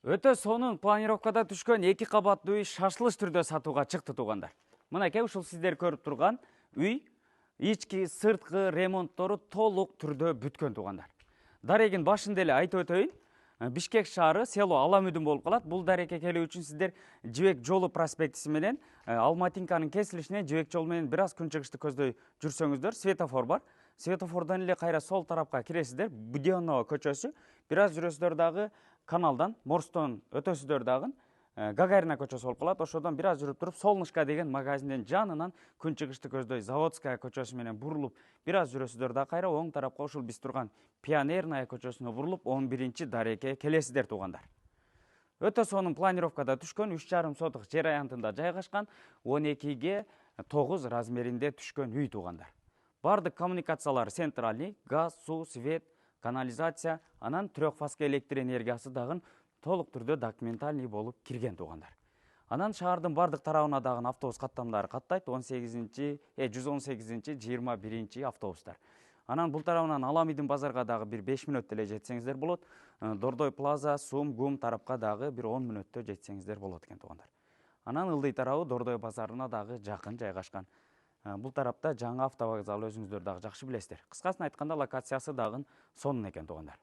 Өтө сонун планировкада түшкөн 2 кабаттуу үй шашылыш түрдө сатууга чыкты туугандар. Мынакей ушул сиздер көрүп турган үй ички сырткы ремонттору толук түрдө бүткөн туугандар. Дарегин башында эле айтып өтөйүн. Бишкек шаары село Аламүдүн болуп калат. Бул дарекке келүү үчүн сиздер Жибек жолу проспектиси менен Алматинканын кесилишинен Жибек жолу менен бир аз күнчыгышты көздөй жүрсөңүздөр, светофор бар. Светофордон эле кайра сол тарапка киресиздер. Буденного көчөсү. Бир аз жүрөсүздөр дагы каналдан, Морстон өтөсүздөр дагы Гагарина көчөсү болуп калат. Ошодон бир аз жүрүп туруп, Солнышко деген магазиндин жанынан күнчыгышты көздөй Заводская көчөсү менен бурулуп, бир аз жүрөсүздөр да кайра оң тарапка ушул биз турган Пионерная көчөсүнө бурулуп, 11-чи дарекке келесиздер туугандар. Өтө сонун планировкада түшкөн 3,5 соток жер аянтында жайгашкан 12ге 9 размеринде түшкөн үй туугандар. Бардык коммуникациялар центральный, газ, суу, свет, канализация, анан трехфазка электр энергиясы дагы толук түрдө документальный болуп кирген туугандар. Анан шаардын бардык тарабына дагы автобус каттамдары каттайт, 118-чи, 21-чи автобустар. Анан бул тарабынан Аламидин базарга дагы бир 5 мүнөттө эле жетсеңиздер болот. Дордой плаза, Сум, Гум тарапка дагы бир 10 мүнөттө жетсеңиздер болот экен туугандар. Анан ылдый тарабы Дордой базарына дагы жакын жайгашкан. Бул тарапта жаңы автовокзал өзүңүздөр дагы жакшы билесиздер. Кыскасын айтканда локациясы дагы сонун экен туугандар.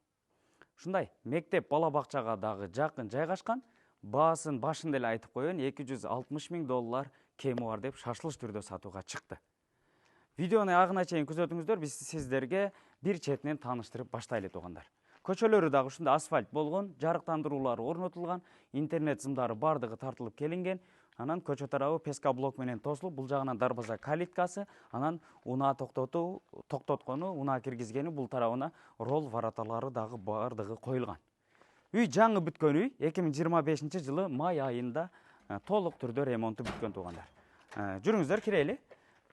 Ушундай мектеп бала бакчага дагы жакын жайгашкан. Баасын башында эле айтып коеюн, $260,000 кеми бар деп шашылыш түрдө сатууга чыкты. Видеону агына чейин күзөтүңүздөр, биз сиздерге бир четинен тааныштырып баштайлы туугандар. Көчөлөрү дагы ушундай асфальт болгон, жарыктандыруулары орнотулган, интернет сымдары бардыгы тартылып келинген. Анан көчө тарабы пескоблок менен тосулуп, бул жагынан дарбаза калиткасы, анан унаа токтоткону, унаа киргизгени, бул тарабына ролл вороталары дагы бардыгы коюлган. Үй жаңы бүткөн үй, 2025-жылы май айында толук түрдө ремонту бүткөн туугандар. Жүрүңүздөр, кирели.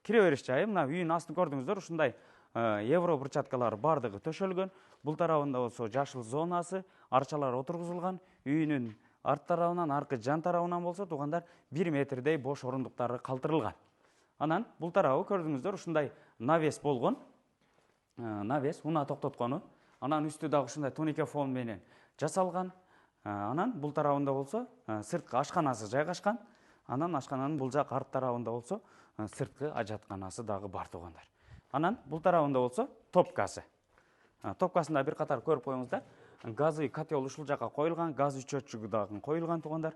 Кире бериш жайы, мына үйүн астын көрдүңүздөр, ушундай евро брусчаткалары бардыгы төшөлгөн. Бул тарабында болсо жашыл зонасы, арчалар отургузулган. Үйүнүн арт тарабынан, аркы жан тарабынан болсо туугандар 1 метрдей бош орундуктары калтырылган. Анан бул тарабы көрдүңүздөр, ушундай навес болгон. Навес, унаа токтоткону. Анан үстү дагы ушундай туника фон менен жасалган. Анан бул тарабында болсо сырткы ашканасы жайгашкан. Анан ашкананын бул жак арт тарабында болсо сырткы ажатканасы дагы бар туугандар. Анан бул тарабында болсо топкасы. Топкасында бир катар көрүп коюңуздар. Газы котел ушул жака коюлган, газ үчөтчүгү дагы коюлган туугандар.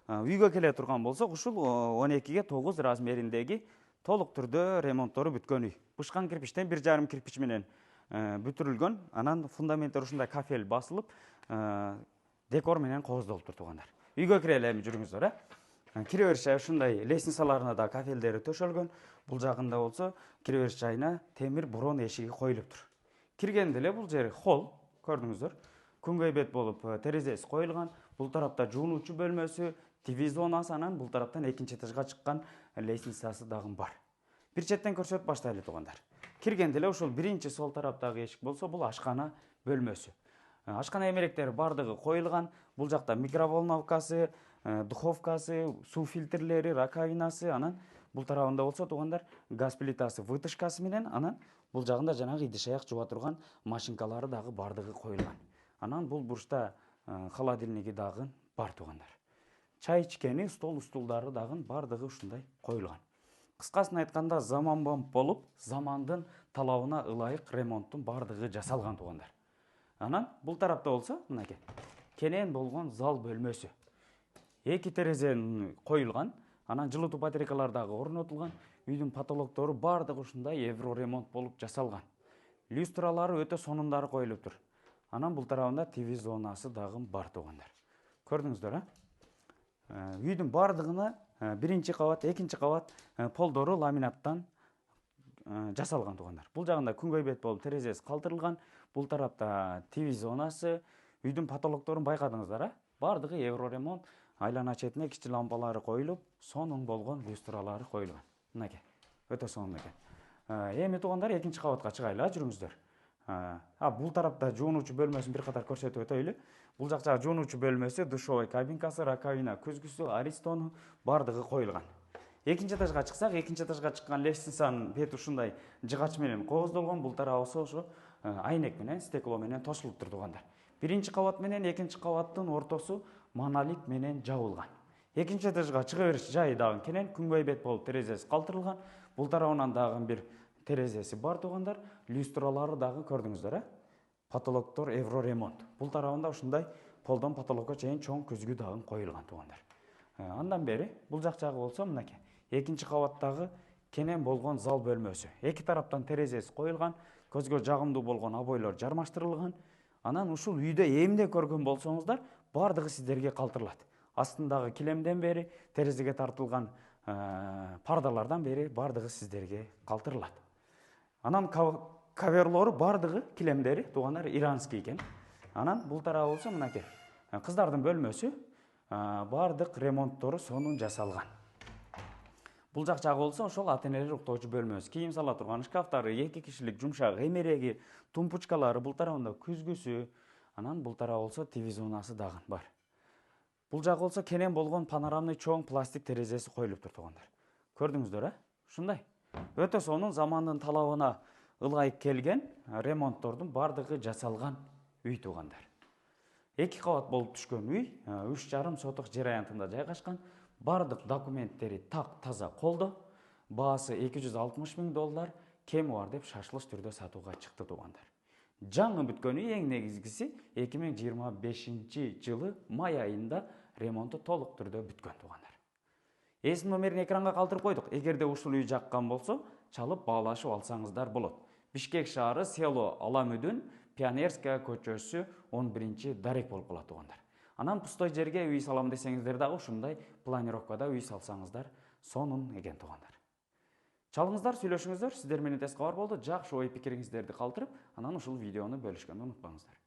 Үйгө келе турган болсок, ушул 12ге 9 размериндеги толук түрдө ремонттору бүткөн үй. Бышкан кирпичтен 1,5 кирпич менен бүтүрүлгөн. Анан фундаменттер ушундай кафел басылып, декор менен кооздолуптур туугандар. Үйгө кирели, эми жүрүңүздөр, Кире бериш жайы ушундай лестницаларына да кафелдери төшөлгөн. Бул жагында болсо кире бериш жайына темир борон эшиги коюлуптур. Киргенде эле бул жери холл, көрдүңүздөр. Күнгөй бет болуп терезеси коюлган. Бул тарапта жуунуучу бөлмөсү, ТВ зонасы, анан бул тараптан экинчи этажга чыккан лестницасы дагы бар. Бир четтен көрсөтүп баштайлы туугандар. Киргенде эле ушул биринчи сол тараптагы эшик болсо, бул ашкана бөлмөсү. Ашкана эмеректери бардыгы коюлган. Бул жакта микроволновкасы, духовкасы, суу фильтрлери, раковинасы, анан бул тарабында болсо туугандар газ плитасы, вытяжкасы менен, анан бул жагында жанагы идиш-аяк жуа турган машинкалары дагы бардыгы коюлган. Анан бул бурчта холодильниги дагы бар туугандар. Чай ичкени, столдары дагы бардыгы ушундай коюлган. Кыскасын айтканда заманбап болуп, замандын талабына ылайык ремонттун бардыгы жасалган туугандар. Анан бул тарапта болсо, мынакей, кенен болгон зал бөлмөсү. 2 терезен коюлган, анан жылытуу батарейкалары дагы орнотулган. Үйдүн потолоктору бардыгы ушундай евро ремонт болуп жасалган. Люстралары өтө сонундары коюлуптур. Анан бул тарабында ТВ зонасы дагы бар туугандар. Көрдүңүздөр, Үйдүн бардыгына биринчи кабат, экинчи кабат полдору ламинаттан жасалган туугандар. Бул жагында күнгөй бет болуп терезеси калтырылган. Бул тарапта ТВ зонасы, үйдүн потолокторун байкадыңыздар, бардыгы евро ремонт. Айлана четине кичи лампалары коюлуп, сонун болгон люстралары коюлган. Мынакей, өтө сонун экен. Эми туугандар экинчи кабатка чыгайлы, жүрүңүздөр. Бул тарапта жуунуучу бөлмөсүн бир катар көрсөтүп өтөйлү. Бул жакта жуунуучу бөлмөсү, душевой кабинкасы, раковина, күзгүсү, аристону бардыгы коюлган. Экинчи этажга чыксак, экинчи этажга чыккан лестницанын бети ушундай жыгач менен кооздолгон. Бул тарабы ошо айнек менен, стекло менен тосулуптур туугандар. Биринчи кабат менен экинчи кабаттын ортосу монолит менен жабылган. Экинчи этажга чыга бериш жайы дагы кенен, күнгөй бет болуп терезеси калтырылган. Бул тарабынан дагы бир терезеси бар туугандар. Люстралары дагы көрдүңүздөр, потолоктор евроремонт. Бул тарабында ушундай полдон потолокко чейин чоң көзгү дагы коюлган туугандар. Андан бери бул жак жагы болсо мынакей. Экинчи кабаттагы кенен болгон зал бөлмөсү. Эки тараптан терезеси коюлган, көзгө жагымдуу болгон обойлор жармаштырылган. Анан ушул үйдө эмне көргөн болсоңуздар, бардыгы сиздерге калтырылат. Астындагы килемден бери, терезеге тартылган пардалардан бери бардыгы сиздерге калтырылат. Анан коверлору бардыгы килемдери туугандар иранский экен. Анан бул тарабы болсо мынакей. Кыздардын бөлмөсү, бардык ремонттору сонун жасалган. Бул жак жагы болсо ошол ата-энелер уктоочу бөлмөсү. Кийим сала турган шкафтары, 2 кишилик жумшак эмереги, тумпучкалары, бул тарабында күзгүсү, анан бул тарабы болсо телевизионасы дагы бар. Бул жагы болсо кенен болгон панорамный чоң пластик терезеси коюлуптур туугандар. Көрдүңүздөр, ушундай. Өтө сонун замандын талабына ылайык келген ремонттордун бардыгы жасалган үй туугандар. 2 кабат болуп түшкөн үй, 3,5 соток жер аянтында жайгашкан. Бардык документтери так таза колдо. Баасы $260,000, кеми бар деп шашылыш түрдө сатууга чыкты туугандар. Жаңы бүткөн үй, эң негизгиси 2025 жылы май айында ремонту толук түрдө бүткөн туугандар. Эсим номерин экранга калтырып койдук. Эгерде ушул үй жаккан болсо, чалып баалашып алсаңыздар болот. Бишкек шаары, село Аламүдүн, Пионерская көчөсү 11 дарек болуп калат туугандар. Анан пустой жерге үй салам десеңиздер дагы ушундай планировкада үй салсаңыздар сонун экен туугандар. Чалыңыздар, сүйлөшүңүздөр, сиздер менен тез кабар болду. Жакшы ой пикириңиздерди калтырып, анан ушул видеону бөлүшкөндү унутпаңыздар.